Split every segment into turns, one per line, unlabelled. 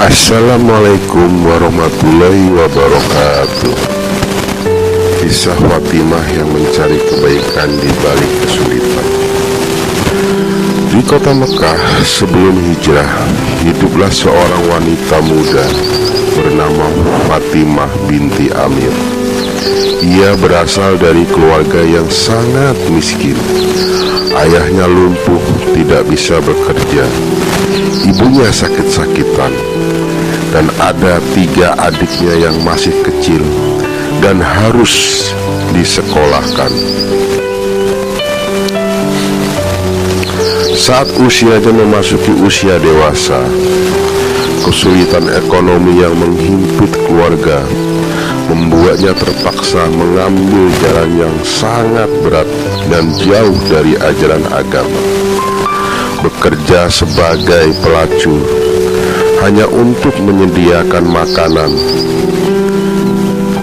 Assalamualaikum warahmatullahi wabarakatuh. Kisah Fatimah yang mencari kebaikan di balik kesulitan. Di kota Mekah sebelum hijrah, hiduplah seorang wanita muda bernama Fatimah binti Amir. Ia berasal dari keluarga yang sangat miskin. Ayahnya lumpuh, tidak bisa bekerja. Ibunya sakit-sakitan. Dan ada 3 adiknya yang masih kecil dan harus disekolahkan. Saat usianya memasuki usia dewasa, kesulitan ekonomi yang menghimpit keluarga membuatnya terpaksa mengambil jalan yang sangat berat dan jauh dari ajaran agama. Bekerja sebagai pelacur hanya untuk menyediakan makanan,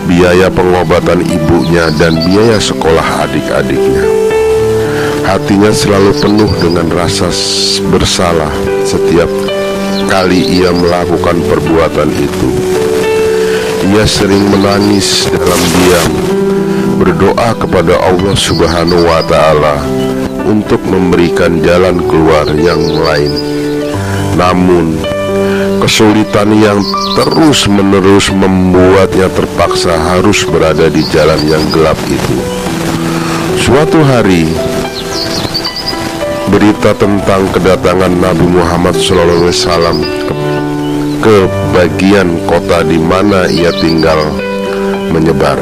biaya pengobatan ibunya, dan biaya sekolah adik-adiknya. Hatinya selalu penuh dengan rasa bersalah setiap kali ia melakukan perbuatan itu. Ia sering menangis dalam diam, berdoa kepada Allah Subhanahu wa Ta'ala untuk memberikan jalan keluar yang lain. Namun kesulitan yang terus-menerus membuatnya terpaksa harus berada di jalan yang gelap itu. Suatu hari, berita tentang kedatangan Nabi Muhammad SAW ke bagian kota di mana ia tinggal menyebar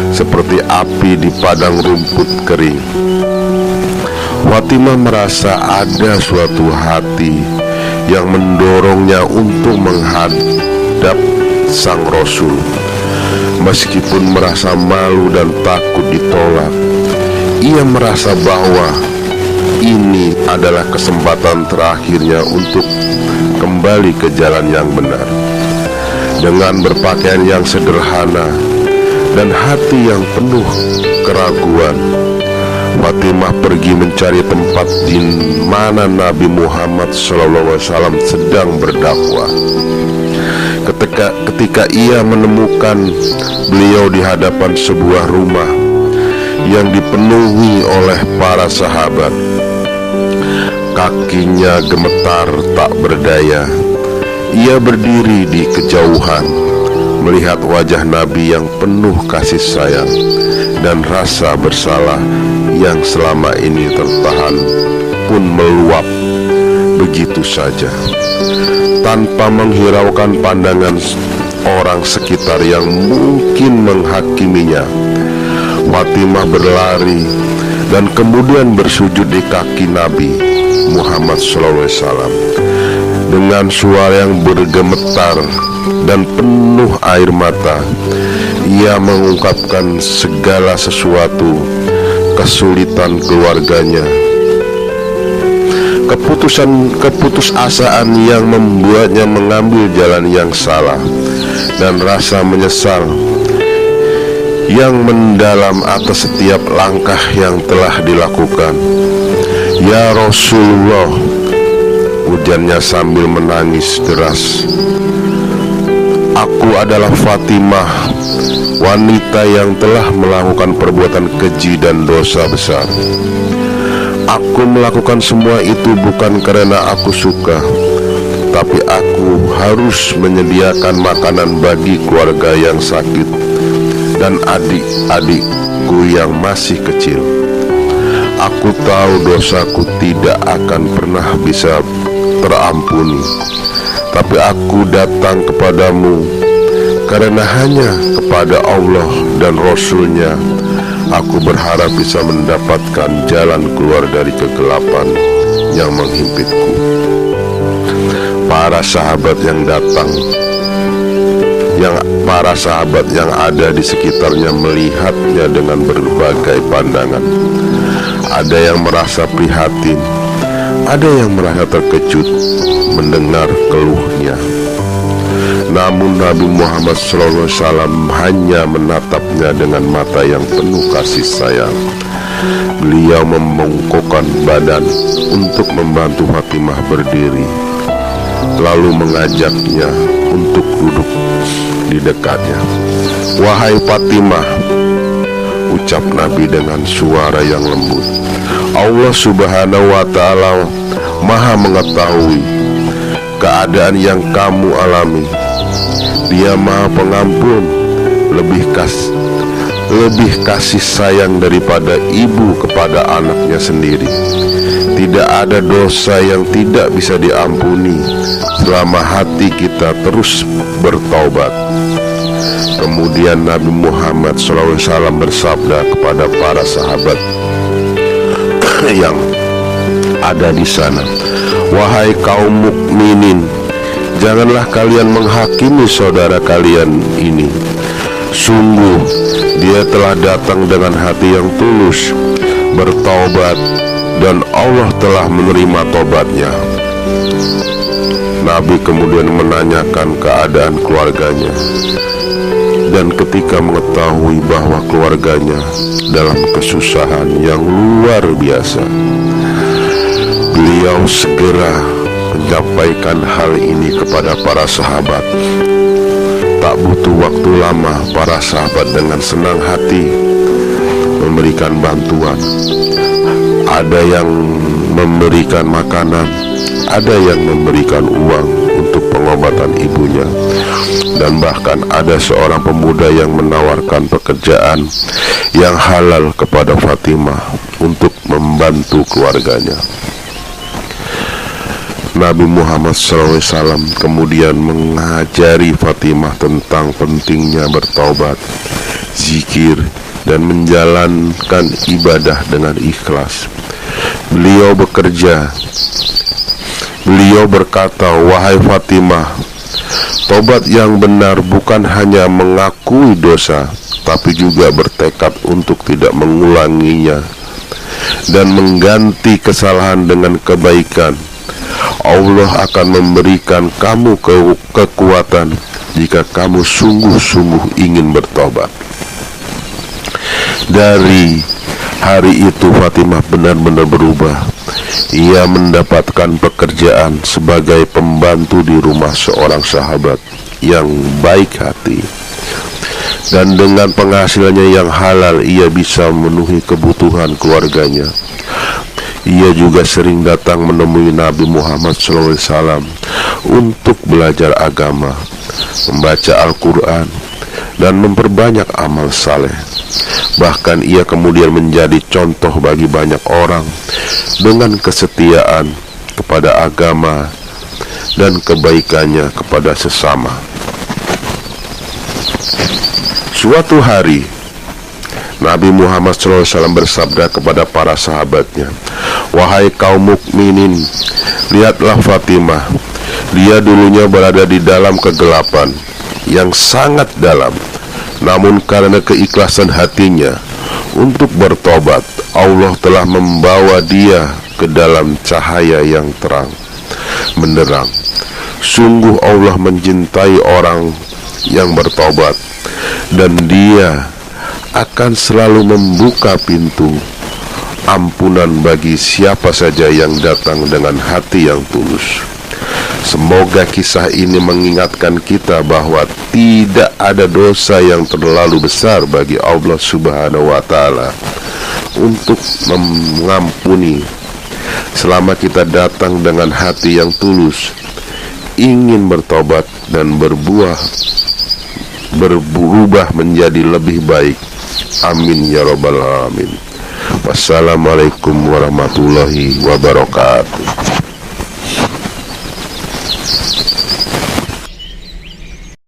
seperti api di padang rumput kering. Fatimah merasa ada suatu hati yang mendorongnya untuk menghadap sang Rasul. Meskipun merasa malu dan takut ditolak, ia merasa bahwa ini adalah kesempatan terakhirnya untuk kembali ke jalan yang benar. Dengan berpakaian yang sederhana dan hati yang penuh keraguan, Fatimah pergi mencari tempat di mana Nabi Muhammad SAW sedang berdakwah. Ketika ia menemukan beliau di hadapan sebuah rumah yang dipenuhi oleh para sahabat, kakinya gemetar tak berdaya. Ia berdiri di kejauhan, melihat wajah Nabi yang penuh kasih sayang dan rasa bersalah yang selama ini tertahan pun meluap begitu saja, tanpa menghiraukan pandangan orang sekitar yang mungkin menghakiminya. Fatimah berlari dan kemudian bersujud di kaki Nabi Muhammad SAW. Dengan suara yang bergemetar dan penuh air mata, ia mengungkapkan segala sesuatu, kesulitan keluarganya, keputusasaan yang membuatnya mengambil jalan yang salah, dan rasa menyesal yang mendalam atas setiap langkah yang telah dilakukan. "Ya Rasulullah," ujarnya sambil menangis deras, "aku adalah Fatimah, wanita yang telah melakukan perbuatan keji dan dosa besar. Aku melakukan semua itu bukan karena aku suka, tapi aku harus menyediakan makanan bagi keluarga yang sakit dan adik-adikku yang masih kecil. Aku tahu dosaku tidak akan pernah bisa terampuni, tapi aku datang kepadamu karena hanya kepada Allah dan Rasul-Nya aku berharap bisa mendapatkan jalan keluar dari kegelapan yang menghimpitku." Para sahabat yang ada di sekitarnya melihatnya dengan berbagai pandangan. Ada yang merasa prihatin, ada yang merasa terkejut mendengar keluhnya. Namun Nabi Muhammad SAW hanya menatapnya dengan mata yang penuh kasih sayang. Beliau membungkukkan badan untuk membantu Fatimah berdiri. lalu mengajaknya untuk duduk di dekatnya. "Wahai Fatimah," ucap Nabi dengan suara yang lembut, "Allah Subhanahu wa Ta'ala Maha mengetahui keadaan yang kamu alami. Dia Maha Pengampun, lebih kasih sayang daripada ibu kepada anaknya sendiri. Tidak ada dosa yang tidak bisa diampuni selama hati kita terus bertaubat." Kemudian Nabi Muhammad SAW bersabda kepada para sahabat yang ada di sana, "Wahai kaum mukminin, janganlah kalian menghakimi saudara kalian ini. Sungguh dia telah datang dengan hati yang tulus, bertaubat, dan Allah telah menerima tobatnya." Nabi kemudian menanyakan keadaan keluarganya, dan ketika mengetahui bahwa keluarganya dalam kesusahan yang luar biasa, beliau segera menyampaikan hal ini kepada para sahabat. Tak butuh waktu lama, para sahabat dengan senang hati memberikan bantuan. Ada yang memberikan makanan, ada yang memberikan uang untuk pengobatan ibunya, dan bahkan ada seorang pemuda yang menawarkan pekerjaan yang halal kepada Fatimah untuk membantu keluarganya. Nabi Muhammad SAW kemudian mengajari Fatimah tentang pentingnya bertaubat, zikir, dan menjalankan ibadah dengan ikhlas. Beliau berkata, "Wahai Fatimah, tobat yang benar bukan hanya mengakui dosa, tapi juga bertekad untuk tidak mengulanginya dan mengganti kesalahan dengan kebaikan. Allah akan memberikan kamu kekuatan jika kamu sungguh-sungguh ingin bertobat." Dari hari itu Fatimah benar-benar berubah. Ia mendapatkan pekerjaan sebagai pembantu di rumah seorang sahabat yang baik hati, dan dengan penghasilannya yang halal ia bisa memenuhi kebutuhan keluarganya. Ia juga sering datang menemui Nabi Muhammad SAW untuk belajar agama, membaca Al-Quran, dan memperbanyak amal saleh. Bahkan ia kemudian menjadi contoh bagi banyak orang dengan kesetiaan kepada agama dan kebaikannya kepada sesama. Suatu hari Nabi Muhammad SAW bersabda kepada para sahabatnya, "Wahai kaum mukminin, lihatlah Fatimah. Dia dulunya berada di dalam kegelapan yang sangat dalam, namun karena keikhlasan hatinya untuk bertobat, Allah telah membawa dia ke dalam cahaya yang terang benderang. Sungguh Allah mencintai orang yang bertobat, dan Dia akan selalu membuka pintu ampunan bagi siapa saja yang datang dengan hati yang tulus." Semoga kisah ini mengingatkan kita bahwa tidak ada dosa yang terlalu besar bagi Allah Subhanahu wa Ta'ala untuk mengampuni, selama kita datang dengan hati yang tulus, ingin bertobat dan berubah menjadi lebih baik. Amin ya rabbal alamin. Wassalamualaikum warahmatullahi wabarakatuh.